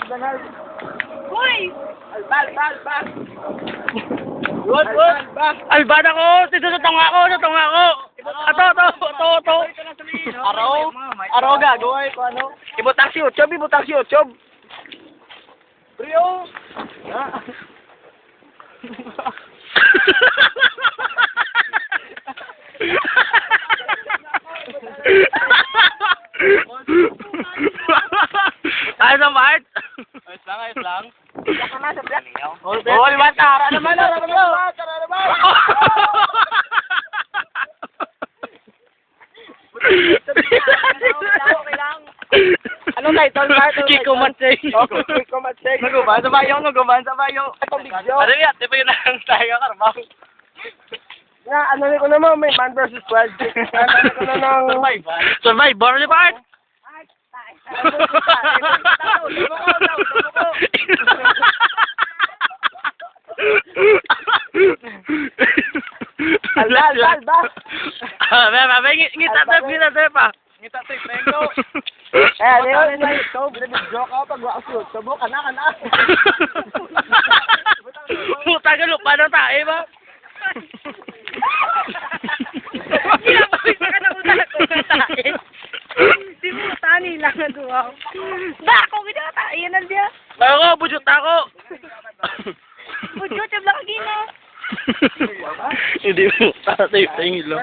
Hoy! Alba. Alban ako! Dito sa tunga ko! Sa tunga ko! Ito! Araw gagawin ko ano? Ibutang si Utsob! Brio! Ayos ang Bart! Ayos lang. Oo, liwan tara naman! Anong title, Bart? Kiko Matseng. Kiko Matseng. Naguban sa bayo. Itong video. Ano yan? Di ba yun ang tayo karma? Nga, ano ko naman, may man versus wild. Ano ko na ng... Survivor ni Bart! Alba. Ngita tayo pa. Ngita tayo, Prengo. Ano yun? So, binibidyo ka pag wako suot. Subo ka na. Puta ka lupa na tayo ba? Pinapakita ka na utak ko na tayo. Di mo tani lang nagawa ko. Bako, kinakatayo na diya. Ako, bujot ako. Pudyo, tabla ka gina. Hindi mo, tayo ilo.